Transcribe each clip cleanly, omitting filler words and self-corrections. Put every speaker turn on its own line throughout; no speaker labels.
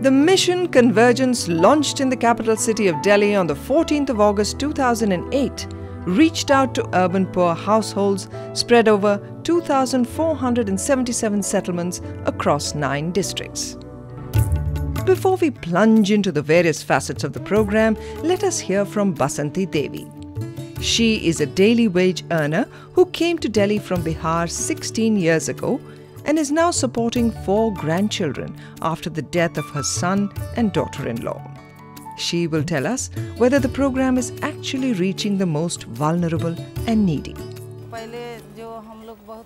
The Mission Convergence, launched in the capital city of Delhi on the 14th of August 2008, reached out to urban poor households spread over 2,477 settlements across 9 districts. Before we plunge into the various facets of the program, let us hear from Basanti Devi. She is a daily wage earner who came to Delhi from Bihar 16 years ago and is now supporting 4 grandchildren after the death of her son and daughter-in-law. She will tell us whether the program is actually reaching the most vulnerable and needy.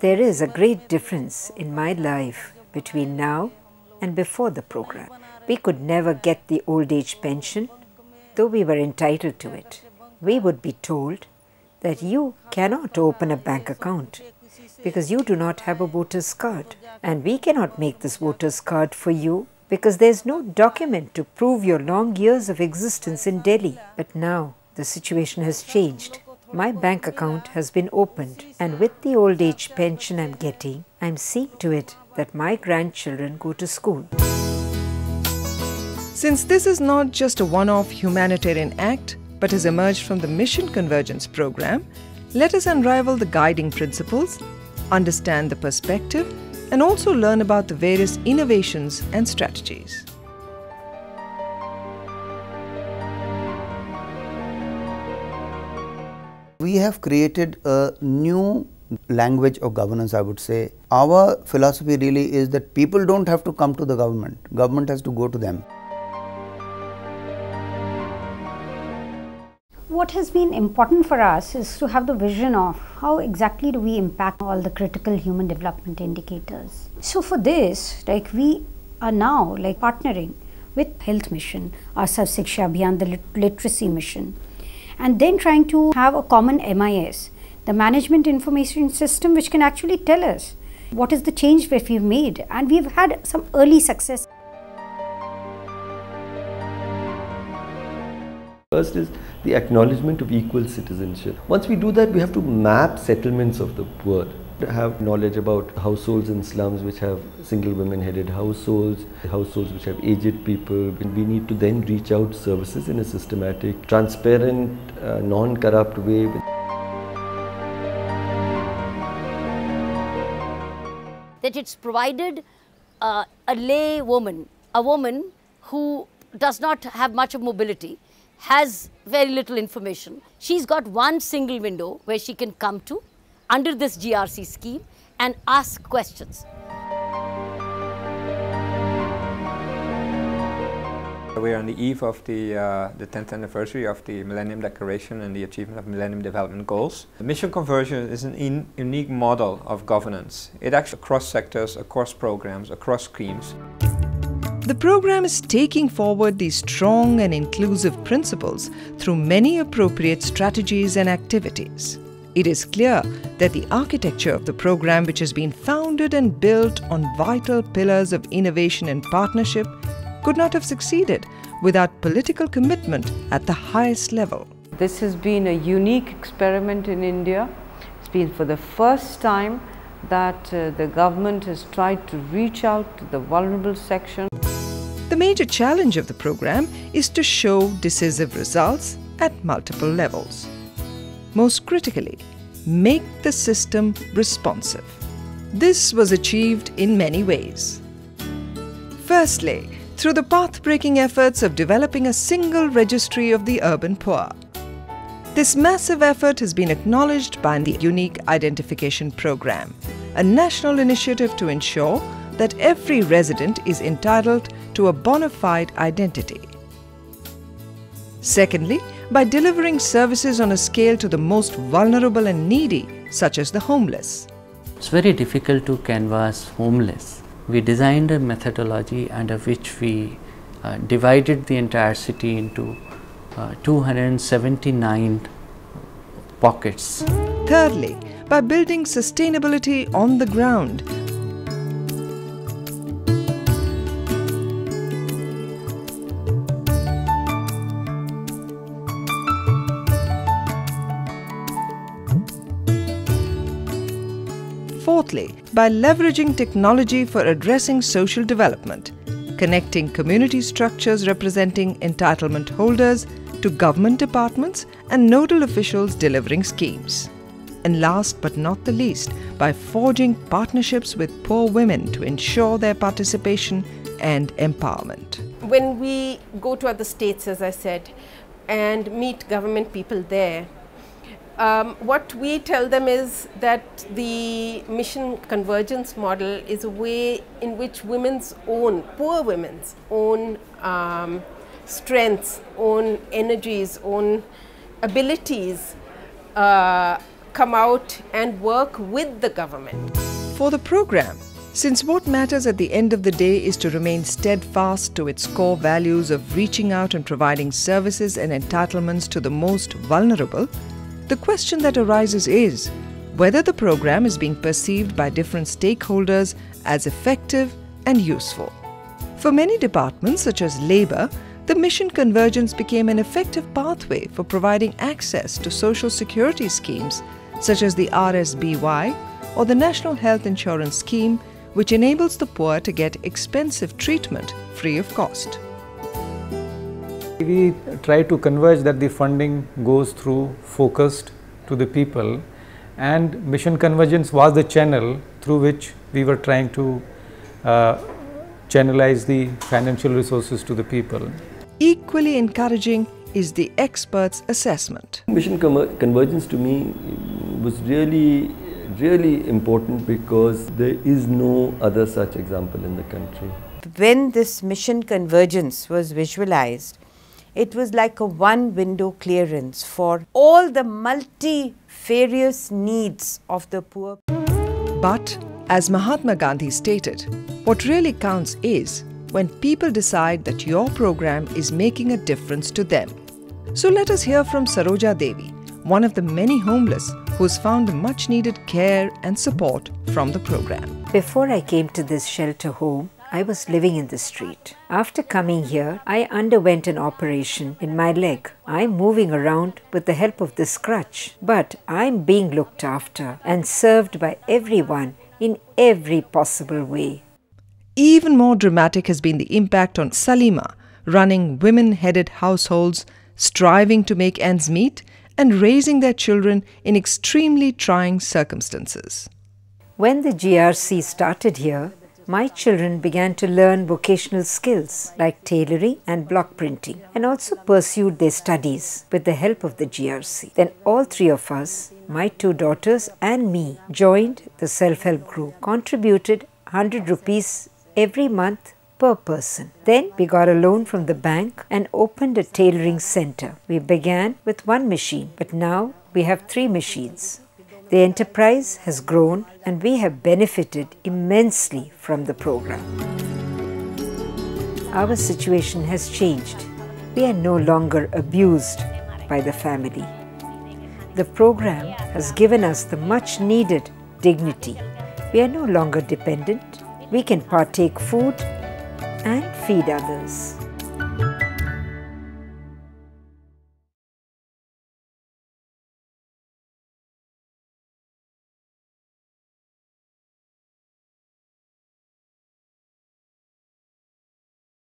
There is a great difference in my life between now and before the program. We could never get the old age pension, though we were entitled to it. We would be told that you cannot open a bank account because you do not have a voter's card. And we cannot make this voter's card for you because there's no document to prove your long years of existence in Delhi. But now the situation has changed. My bank account has been opened, and with the old age pension I'm getting, I'm seeing to it that my grandchildren go to school.
Since this is not just a one-off humanitarian act, but has emerged from the Mission Convergence program, let us unravel the guiding principles, understand the perspective, and also learn about the various innovations and strategies.
We have created a new language of governance, I would say. Our philosophy really is that people don't have to come to the government. Government has to go to them.
What has been important for us is to have the vision of how exactly do we impact all the critical human development indicators. So for this, we are now partnering with Health Mission, our Siksha Abhiyan, the Literacy Mission, and then trying to have a common MIS, the Management Information System, which can actually tell us what is the change that we've made, and we've had some early success.
First is the acknowledgement of equal citizenship. Once we do that, we have to map settlements of the poor, have knowledge about households in slums which have single women-headed households, households which have aged people. We need to then reach out services in a systematic, transparent, non-corrupt way.
That it's provided a lay woman, a woman who does not have much of mobility, has very little information. She's got one single window where she can come to under this GRC scheme and ask questions.
We are on the eve of the 10th anniversary of the Millennium Declaration and the achievement of Millennium Development Goals. The Mission Convergence is an unique model of governance. It acts across sectors, across programs, across schemes.
The program is taking forward these strong and inclusive principles through many appropriate strategies and activities. It is clear that the architecture of the program, which has been founded and built on vital pillars of innovation and partnership, could not have succeeded without political commitment at the highest level.
This has been a unique experiment in India. It's been for the first time that the government has tried to reach out to the vulnerable section.
The major challenge of the program is to show decisive results at multiple levels. Most critically, make the system responsive. This was achieved in many ways. Firstly, through the path-breaking efforts of developing a single registry of the urban poor. This massive effort has been acknowledged by the Unique Identification Program, a national initiative to ensure that every resident is entitled to a bona fide identity. Secondly, by delivering services on a scale to the most vulnerable and needy, such as the homeless.
It's very difficult to canvass homeless. We designed a methodology under which we divided the entire city into 279 pockets.
Thirdly, by building sustainability on the ground. Fourthly, by leveraging technology for addressing social development. connecting community structures representing entitlement holders to government departments and nodal officials delivering schemes. And last but not the least, by forging partnerships with poor women to ensure their participation and empowerment.
When we go to other states, as I said, and meet government people there, what we tell them is that the Mission Convergence model is a way in which poor women's own strengths, own energies, own abilities come out and work with the government.
For the program, since what matters at the end of the day is to remain steadfast to its core values of reaching out and providing services and entitlements to the most vulnerable, the question that arises is whether the program is being perceived by different stakeholders as effective and useful. For many departments such as Labour, the Mission Convergence became an effective pathway for providing access to social security schemes such as the RSBY or the National Health Insurance Scheme, which enables the poor to get expensive treatment free of cost.
We try to converge that the funding goes through focused to the people, and Mission Convergence was the channel through which we were trying to channelize the financial resources to the people.
Equally encouraging is the experts' assessment.
Mission Convergence to me was really important because there is no other such example in the country.
When this Mission Convergence was visualized, it was like a one-window clearance for all the multifarious needs of the poor.
But, as Mahatma Gandhi stated, what really counts is when people decide that your program is making a difference to them. So let us hear from Saroja Devi, one of the many homeless who's found much needed care and support from the program.
Before I came to this shelter home, I was living in the street. After coming here, I underwent an operation in my leg. I'm moving around with the help of this crutch, but I'm being looked after and served by everyone in every possible way.
Even more dramatic has been the impact on Salima, running women-headed households, striving to make ends meet and raising their children in extremely trying circumstances.
When the GRC started here, my children began to learn vocational skills like tailoring and block printing, and also pursued their studies with the help of the GRC. Then all three of us, my two daughters and me, joined the self-help group, contributed 100 rupees every month per person. Then we got a loan from the bank and opened a tailoring center. We began with one machine, but now we have 3 machines. The enterprise has grown and we have benefited immensely from the program. Our situation has changed. We are no longer abused by the family. The program has given us the much needed dignity. We are no longer dependent. We can partake food and feed others.